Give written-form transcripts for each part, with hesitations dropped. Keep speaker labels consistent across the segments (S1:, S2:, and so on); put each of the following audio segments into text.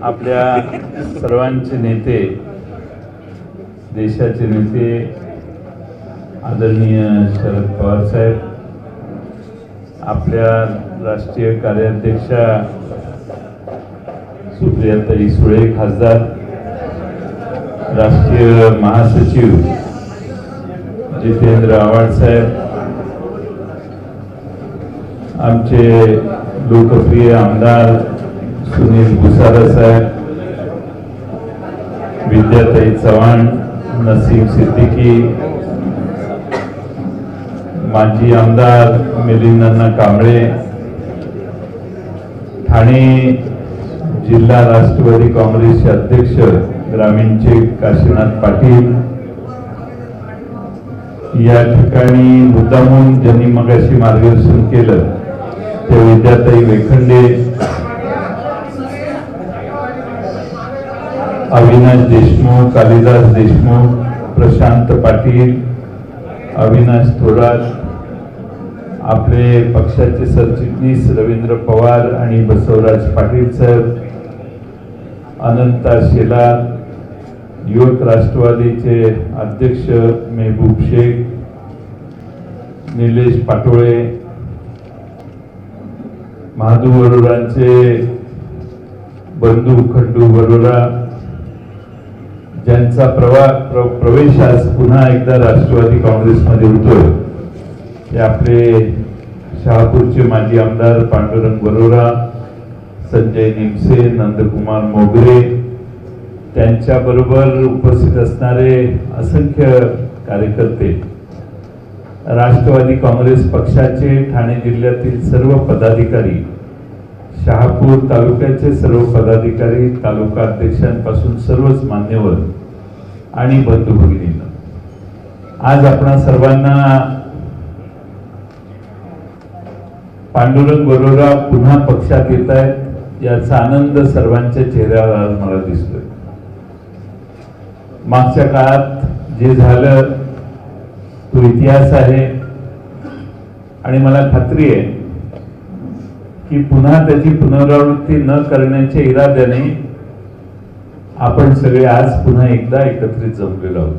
S1: आपल्या सर्वांचे नेते, देशाचे नेते आदरणीय शरद पवार साहेब, आपल्या राष्ट्रीय कार्याध्यक्षा सुप्रियाताई सुळे खासदार, राष्ट्रीय महासचिव जितेंद्र आव्हाड साहेब, आमचे लोकप्रिय आमदार सुनील भुसारा साहेब, विद्याताई चव्हाण, नसीम सिद्दीकी, माजी आमदार मिलिंद कांबळे, ठाणे जिल्हा राष्ट्रवादी काँग्रेसचे अध्यक्ष ग्रामीणचे काशीनाथ पाटील, या ठिकाणी मुद्दामून ज्यांनी मगाशी मार्गदर्शन केलं ते विद्याताई वेखंडे, अविनाश देशमुख, कालिदास देशमुख, प्रशांत पाटील, अविनाश थोरात, आपले पक्षाचे सरचिटणीस रवींद्र पवार आणि बसवराज पाटील साहेब, अनंता शेलार, युवक राष्ट्रवादीचे अध्यक्ष मेहबूब शेख, निलेश पाटोळे, महादू वरोरांचे बंधू खंडू वरोरा, ज्यांचा प्रवेश आज पुन्हा एकदा राष्ट्रवादी काँग्रेसमध्ये होतोय, ते आपले शहापूरचे माजी आमदार पांडुरंग वरोरा, संजय निमसे, नंदकुमार मोगरे, त्यांच्याबरोबर उपस्थित असणारे असंख्य कार्यकर्ते, राष्ट्रवादी काँग्रेस पक्षाचे ठाणे जिल्ह्यातील सर्व पदाधिकारी, शहापूर तालुक्याचे सर्व पदाधिकारी, तालुका अध्यक्षांपासून सर्वच मान्यवर आणि बंधू भगिनींना, आज आपणा सर्वांना पांडुरंग वरोरा पुन्हा पक्षात येत आहेत याचा आनंद सर्वांच्या चेहऱ्यावर मला दिसतोय. मागच्या काळात जे झालं तो इतिहास आहे आणि मला खात्री आहे की पुन्हा त्याची पुनरावृत्ती न करण्याच्या इराद्याने आपण सगळे आज पुन्हा एकदा एकत्रित जमलेलो आहोत.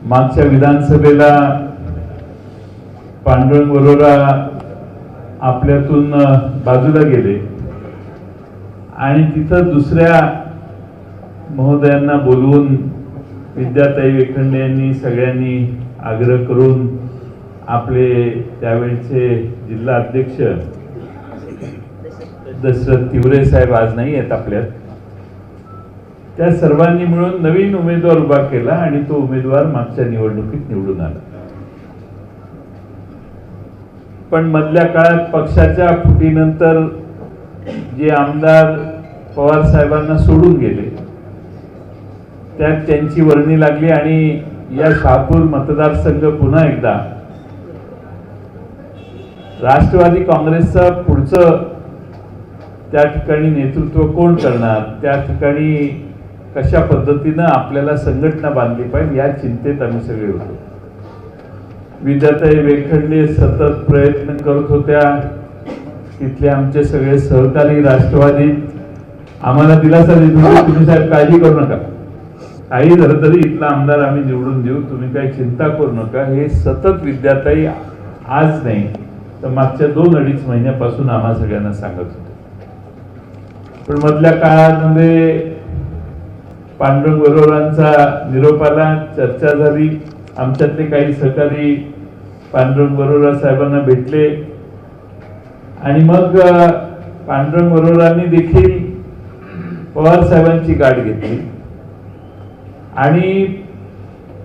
S1: मागच्या विधानसभेला पांडुरंग वरोरा आपल्यातून बाजूला गेले आणि तिथं दुसऱ्या महोदयांना बोलवून विद्याताई वेखंडे यांनी सगळ्यांनी आग्रह करून आपले त्यावेळचे जिल्हा अध्यक्ष दशरथ तिवरे साहेब आज नाही आहेत आपल्यात, त्या सर्वांनी मिळून नवीन उमेदवार उभा केला आणि तो उमेदवार मागच्या निवडणुकीत निवडून आला. पण मधल्या काळात पक्षाच्या फुटीनंतर जे आमदार पवार साहेबांना सोडून गेले त्यात त्यांची वर्णी लागली आणि या शहापूर मतदारसंघ पुन्हा एकदा राष्ट्रवादी काँग्रेसचं पुढचं त्या ठिकाणी नेतृत्व कोण करणार, त्या ठिकाणी कशा पद्धतीनं आपल्याला संघटना बांधली पाहिजे या चिंतेत आम्ही सगळे होतो. विद्याताई वेखंडे सतत प्रयत्न करत होत्या, तिथले आमचे सगळे सहकारी राष्ट्रवादी आम्हाला दिलासा देत होते, तुम्ही साहेब काळजी करू नका, काही झालं तरी इथला आमदार आम्ही निवडून देऊ, तुम्ही काही चिंता करू नका, हे सतत विद्याताई आज नाही तर मागच्या 2-2.5 महिन्यापासून आम्हा सगळ्यांना सांगत होते. पण मधल्या काळामध्ये पांडुरंग वरोरांचा निरोप आला, चर्चा झाली, आमच्यातले काही सहकारी पांडुरंग वरोरा साहेबांना भेटले आणि मग पांडुरंग वरोरांनी देखील पवार साहेबांची गाठ घेतली आणि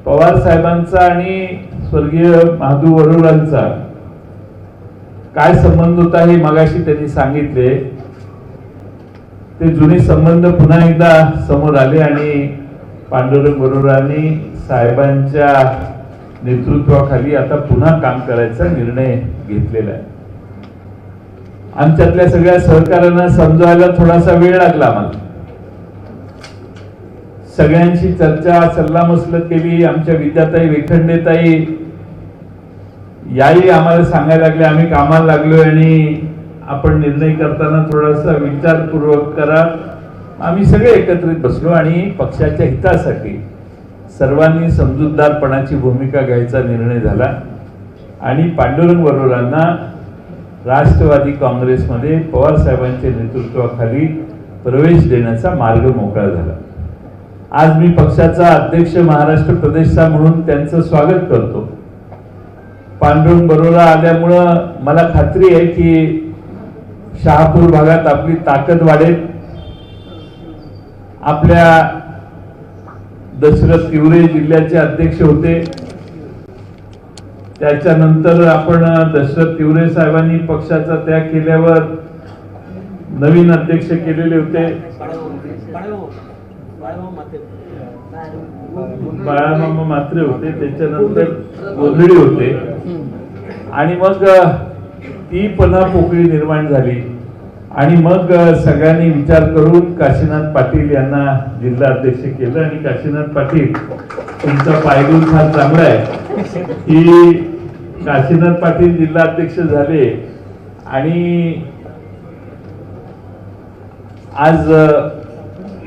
S1: पवार साहेबांचा आणि स्वर्गीय महादू वरोरांचा काय संबंध होता हे मगाशी त्यांनी सांगितले. ते जुने संबंध पुन्हा एकदा समोर आले आणि पांडुरंग वरोरांनी साहेबांच्या नेतृत्वाखाली आता पुन्हा काम करायचा निर्णय घेतलेला आहे. आमच्यातल्या सगळ्या सहकार्यांना समजायला थोडासा वेळ लागला आम्हाला. सगळ्यांशी चर्चा सल्लामसलत केली. आमच्या विद्याताई वेखंडेताई याही आम्हाला सांगायला लागले आम्ही कामाला लागलोय आणि आपण निर्णय करताना थोडासा विचारपूर्वक करा. आम्ही सगळे एकत्रित बसलो आणि पक्षाच्या हितासाठी सर्वांनी समजूतदारपणाची भूमिका घ्यायचा निर्णय झाला आणि पांडुरंग बरोबरांना राष्ट्रवादी काँग्रेसमध्ये पवार साहेबांच्या नेतृत्वाखाली प्रवेश देण्याचा मार्ग मोकळा झाला. आज मी पक्षाचा अध्यक्ष महाराष्ट्र प्रदेशचा म्हणून त्यांचं स्वागत करतो. पांडुरंग बरोरा आल्यामुळं मला खात्री आहे की शहापूर भागात आपली ताकद वाढेल. आपल्या दशरथ तिवरे जिल्ह्याचे अध्यक्ष होते, त्याच्यानंतर आपण दशरथ तिवरे साहेबांनी पक्षाचा त्याग केल्यावर नवीन अध्यक्ष केलेले होते बाळामामा म्हात्रे होते, त्याच्यानंतर गोंधळी होते आणि मग ती पुन्हा पोकळी निर्माण झाली आणि मग सगळ्यांनी विचार करून काशीनाथ पाटील यांना जिल्हा अध्यक्ष केलं. आणि काशीनाथ पाटील तुमचा पायगुण फार चांगला आहे की काशीनाथ पाटील जिल्हा अध्यक्ष झाले आणि आज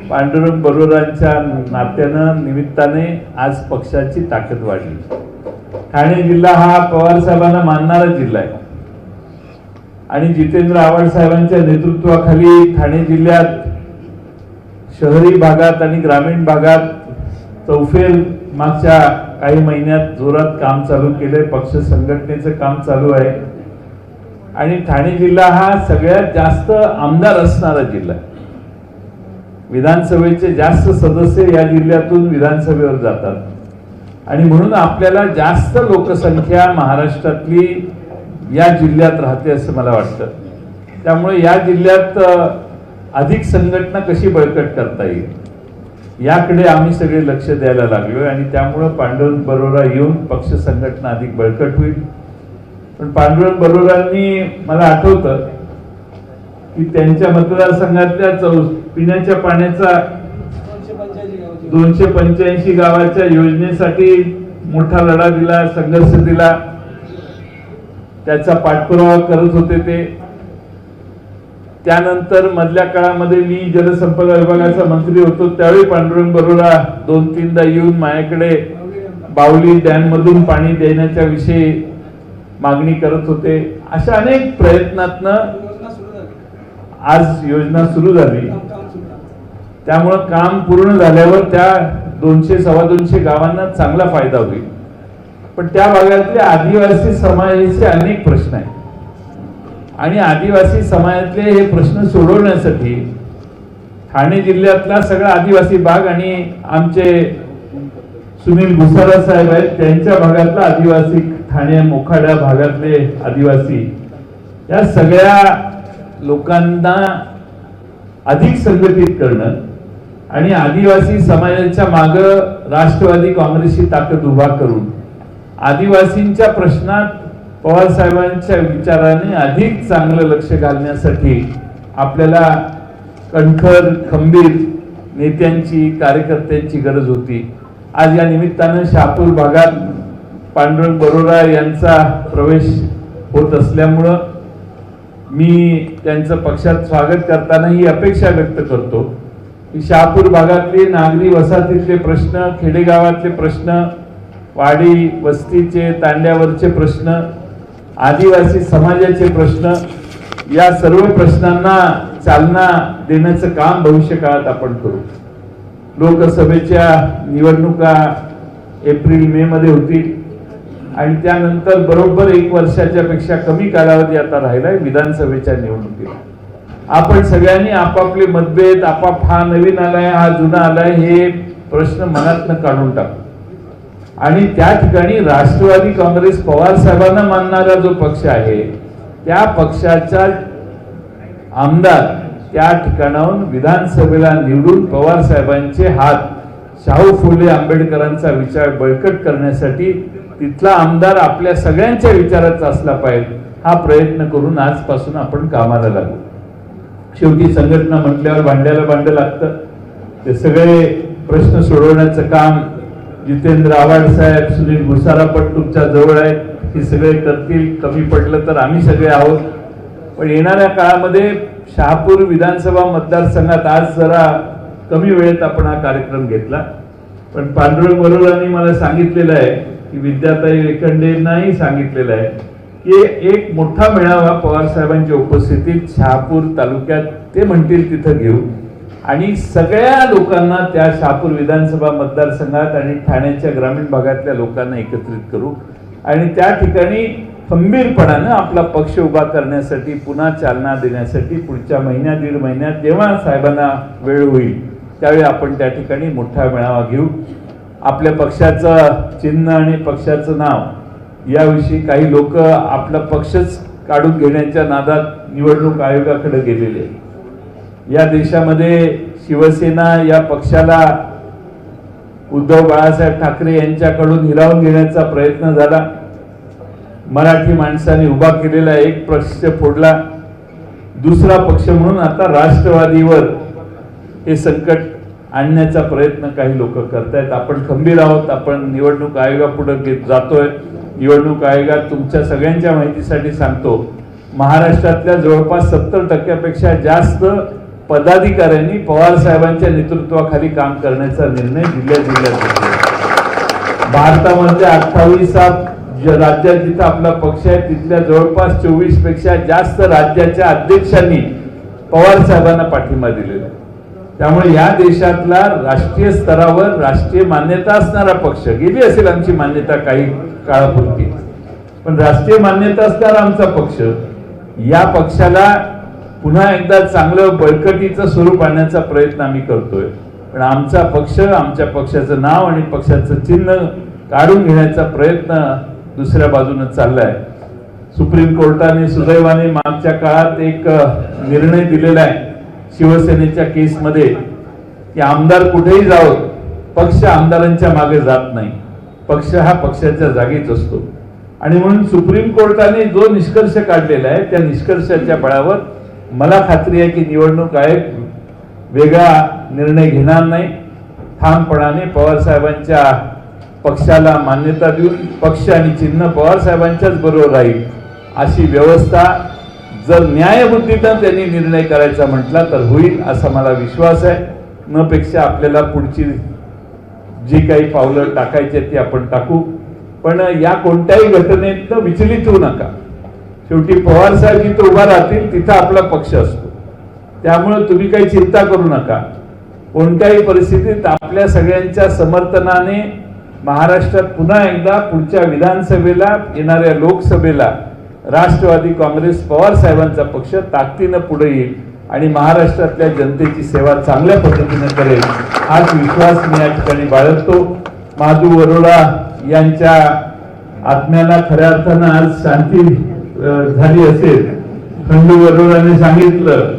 S1: पांडुरंग बरोरांच्या नात्यानं निमित्ताने आज पक्षाची ताकद वाढली. ठाणे जिल्हा हा पवार साहेबांना मानणारा जिल्हा आहे आणि जितेंद्र आव्हाड साहेबांच्या नेतृत्वाखाली ठाणे जिल्ह्यात शहरी भागात आणि ग्रामीण भागात चौफेर मागच्या काही महिन्यात जोरात काम चालू केलंय. पक्ष संघटनेचं काम चालू आहे आणि ठाणे जिल्हा हा सगळ्यात जास्त आमदार असणारा जिल्हा आहे. विधानसभेचे जास्त सदस्य या जिल्ह्यातून विधानसभेवर जातात आणि म्हणून आपल्याला जास्त लोकसंख्या महाराष्ट्रातली या जिल्ह्यात राहते असं मला वाटतं. त्यामुळे या जिल्ह्यात अधिक संघटना कशी बळकट करता येईल याकडे आम्ही सगळे लक्ष द्यायला लागलोय आणि त्यामुळे पांडुरंग बरोरा येऊन पक्ष संघटना अधिक बळकट होईल. पण पांडुरंग बरोरांनी मला आठवतं की त्यांच्या मतदारसंघातल्या पिण्याच्या पाण्याचा 285 गावाच्या योजनेसाठी मोठा लढा दिला, संघर्ष दिला, त्याचा पाठपुरावा करत होते ते. त्यानंतर मधल्या काळामध्ये मी जलसंपदा विभागाचा मंत्री होतो त्यावेळी पांडुरंग बरोरा 2-3दा येऊन माझ्याकडे बावली डॅम मधून पाणी देण्याच्या विषयी मागणी करत होते. अशा अनेक प्रयत्नातनं आज योजना सुरू झाली. त्यामुळं काम पूर्ण झाल्यावर त्या 200-225 गावांना चांगला फायदा होईल. पण त्या भागातले आदिवासी समाजाचे अनेक प्रश्न आहेत आणि आदिवासी समाजातले हे प्रश्न सोडवण्यासाठी ठाणे जिल्ह्यातला सगळा आदिवासी भाग आणि आमचे सुनील भुसारा साहेब आहेत त्यांच्या भागातला आदिवासी, ठाणे मोखाड्या भागातले आदिवासी, या सगळ्या लोकांना अधिक संघटित करणं आणि आदिवासी समाजाच्या माग राष्ट्रवादी काँग्रेसची ताकद उभा करून आदिवासींच्या प्रश्नात पवार साहेबांच्या विचाराने अधिक चांगलं लक्ष घालण्यासाठी आपल्याला कणखर खंबीर नेत्यांची, कार्यकर्त्यांची गरज होती. आज या निमित्तानं शहापूर भागात पांडुरंग बरोरा यांचा प्रवेश होत असल्यामुळं मी त्यांचं पक्षात स्वागत करताना ही अपेक्षा व्यक्त करतो की शहापूर भागातले नागरी वसाहतीतले प्रश्न, खेडेगावातले प्रश्न, वाडी वस्तीचे तांड्यावरचे प्रश्न, आदिवासी समाजाचे प्रश्न, या सर्व प्रश्नांना चालना देण्याचं काम भविष्य काळात आपण करू. लोकसभेच्या निवडणुका एप्रिल-मे मध्ये होतील आणि त्यानंतर बरोबर 1 वर्षाच्या पेक्षा कमी कालावधी आता राहिलाय विधानसभेच्या निवडणुकीला. आपण सगळ्यांनी आपापले मतभेद, हा नवीन आलाय, हा जुना आलाय, हे प्रश्न मनातनं काढून टाकू आणि त्या ठिकाणी राष्ट्रवादी काँग्रेस पवार साहेबांना मानणारा जो पक्ष आहे त्या पक्षाचा आमदार त्या ठिकाणाहून विधानसभेला निवडून पवार साहेबांचे हात शाहू फुले आंबेडकरांचा विचार बळकट करण्यासाठी तिथला आमदार आपल्या सगळ्यांच्या विचाराचा असला पाहिजे, हा प्रयत्न करून आजपासून आपण कामाला लागू. शेवटी संघटना म्हटल्यावर भांड्याला भांड लागतं. ते सगळे प्रश्न सोडवण्याचं काम जितेंद्र आव्हाड साहेब, सुनील भुसारा पण तुमच्या जवळ आहेत, हे सगळे करतील. कमी पडलं तर आम्ही सगळे आहोत. पण येणाऱ्या काळामध्ये शहापूर विधानसभा मतदारसंघात आज जरा कमी वेळेत आपण हा कार्यक्रम घेतला, पण पांडुरंग बरोबरांनी मला सांगितलेलं आहे की विद्याताई वेखंडेंनाही सांगितलेलं आहे की एक मोठा मेळावा पवार साहेबांच्या उपस्थितीत शहापूर तालुक्यात ते म्हणतील तिथं घेऊ आणि सगळ्या लोकांना त्या शहापूर विधानसभा मतदारसंघात आणि ठाण्याच्या ग्रामीण भागातल्या लोकांना एकत्रित करू आणि त्या ठिकाणी खंबीरपणानं आपला पक्ष उभा करण्यासाठी पुन्हा चालना देण्यासाठी पुढच्या महिन्यात दीड महिन्यात जेव्हा साहेबांना वेळ होईल त्यावेळी आपण त्या ठिकाणी मोठा मेळावा घेऊ. आपल्या पक्षाचं चिन्ह आणि पक्षाचं नाव याविषयी काही लोक आपला पक्षच काढून घेण्याच्या नादात निवडणूक आयोगाकडे गेलेले आहेत. या देशामध्ये शिवसेना या पक्षाला उद्धव बाळासाहेब ठाकरे यांच्याकडून हिरावून घेण्याचा प्रयत्न झाला. मराठी माणसाने उभा केलेला एक पक्ष फोडला, दुसरा पक्ष म्हणून आता राष्ट्रवादीवर हे संकट आणण्याचा प्रयत्न काही लोक करतायत. आपण खंबीर आहोत. आपण निवडणूक आयोगापुढे जातोय. निवडणूक आयोगात तुमच्या सगळ्यांच्या माहितीसाठी सांगतो, महाराष्ट्रातल्या जवळपास 70% जास्त पदाधिकाऱ्यांनी पवार साहेबांच्या नेतृत्वाखाली काम करण्याचा निर्णय जिल्ह्यात घेतला. भारतामध्ये 28 राज्यात जिथं आपला पक्ष आहे तिथल्या जवळपास 24 पेक्षा जास्त राज्याच्या अध्यक्षांनी पवार साहेबांना पाठिंबा दिलेला. त्यामुळे या देशातला राष्ट्रीय स्तरावर राष्ट्रीय मान्यता असणारा पक्ष, गेली असेल आमची मान्यता काही काळापुरती, पण राष्ट्रीय मान्यता असणारा आमचा पक्ष, या पक्षाला पुन्हा एकदा चांगलं बळकटीचं स्वरूप आणण्याचा प्रयत्न आम्ही करतोय. पण आमचा पक्ष, आमच्या पक्षाचं नाव आणि पक्षाचं चिन्ह काढून घेण्याचा प्रयत्न दुसऱ्या बाजूने चाललाय. सुप्रीम कोर्टाने सुदैवाने मागच्या काळात एक निर्णय दिलेला आहे शिवसेनेच्या केसमध्ये की आमदार कुठेही जावो, पक्ष आमदारांच्या मागे जात नाही, पक्ष हा पक्षाच्या जागीच असतो. आणि म्हणून सुप्रीम कोर्टाने जो निष्कर्ष काढलेला आहे त्या निष्कर्षाच्या बळावर मला खात्री आहे की निवडणूक आयोग वेगळा निर्णय घेणार नाही. ठामपणाने पवार साहेबांच्या पक्षाला मान्यता देऊन पक्ष आणि चिन्ह पवार साहेबांच्याच बरोबर राहील अशी व्यवस्था जर न्यायबुद्धीनं त्यांनी निर्णय करायचा म्हटला तर होईल असा मला विश्वास आहे. न पेक्षा आपल्याला पुढची जी काही पावलं टाकायची ती आपण टाकू, पण या कोणत्याही घटनेत विचलित होऊ नका. शेवटी पवार साहेब जिथं उभा राहतील तिथं आपला पक्ष असतो. त्यामुळे तुम्ही काही चिंता करू नका. कोणत्याही परिस्थितीत आपल्या सगळ्यांच्या समर्थनाने महाराष्ट्रात पुन्हा एकदा पुढच्या विधानसभेला, येणाऱ्या लोकसभेला राष्ट्रवादी काँग्रेस पवार साहेबांचा पक्ष ताकदीनं पुढे येईल आणि महाराष्ट्रातल्या जनतेची सेवा चांगल्या पद्धतीने करेल हाच विश्वास मी या ठिकाणी बाळगतो. महादू बरोरा यांच्या आत्म्याला खऱ्या अर्थानं आज शांती झाली असेल. खंडू बरोराने सांगितलं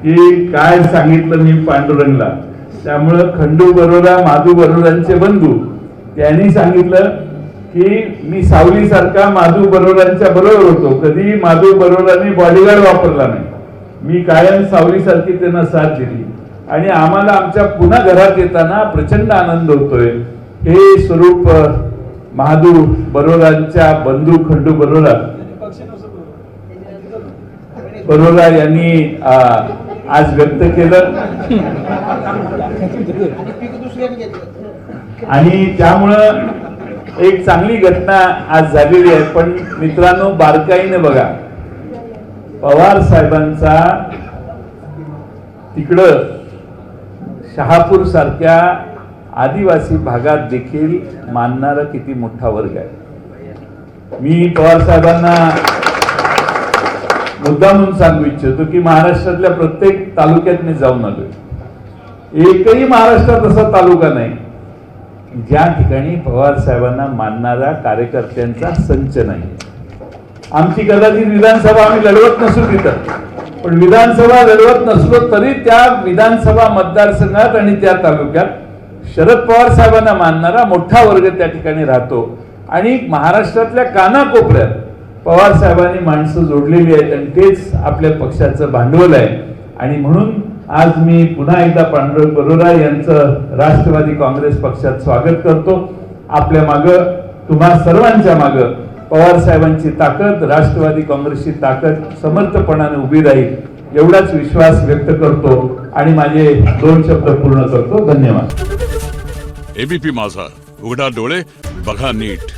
S1: की काय सांगितलं मी पांडुरंगला, त्यामुळं खंडू बरोरा माधू बरोरांचे बंधू त्यांनी सांगितलं की मी सावलीसारखा माधू बरोरांच्या बरोबर होतो, कधी माधू बरोरांनी बॉडीगार्ड वापरला नाही, मी कायम सावलीसारखी त्यांना साथ दिली आणि आम्हाला आमच्या पुन्हा घरात येताना प्रचंड आनंद होतोय. हे स्वरूप महादू बरोरांच्या बंधू खंडू बरोरा यांनी आज व्यक्त केलं आणि त्यामुळं एक चांगली घटना आज झालेली आहे. पण मित्रांनो, बारकाईने बघा, पवार साहेबांचा तिकडं शहापूर सारख्या आदिवासी भागात देखील मानणारा किती मोठा वर्ग आहे. मी पवार साहेबांना मुद्दा म्हणून सांगू इच्छितो की महाराष्ट्रातल्या प्रत्येक तालुक्यात मी जाऊन आलोय. एकही महाराष्ट्रात असा तालुका नाही ज्या ठिकाणी पवार साहेबांना मानणारा कार्यकर्त्यांचा संच नाही. आमची कदाचित विधानसभा आम्ही लढवत नसू तिथं, पण विधानसभा लढवत नसलो तरी त्या विधानसभा मतदारसंघात आणि त्या तालुक्यात शरद पवार साहेबांना मानणारा मोठा वर्ग त्या ठिकाणी राहतो आणि महाराष्ट्रातल्या कानाकोपऱ्यात पवार साहेबांनी माणसं जोडलेली आहेत आणि तेच आपल्या पक्षाचं भांडवल आहे. आणि म्हणून आज मी पुन्हा एकदा पांडुरंग बरोरा यांचं राष्ट्रवादी काँग्रेस पक्षात स्वागत करतो. आपल्या मागं, तुम्हा सर्वांच्या मागं पवार साहेबांची ताकद, राष्ट्रवादी काँग्रेसची ताकद समर्थपणाने उभी राहील एवढाच विश्वास व्यक्त करतो आणि माझे 2 शब्द पूर्ण करतो. धन्यवाद.
S2: एबीपी माझा, उघडा डोळे बघा नीट.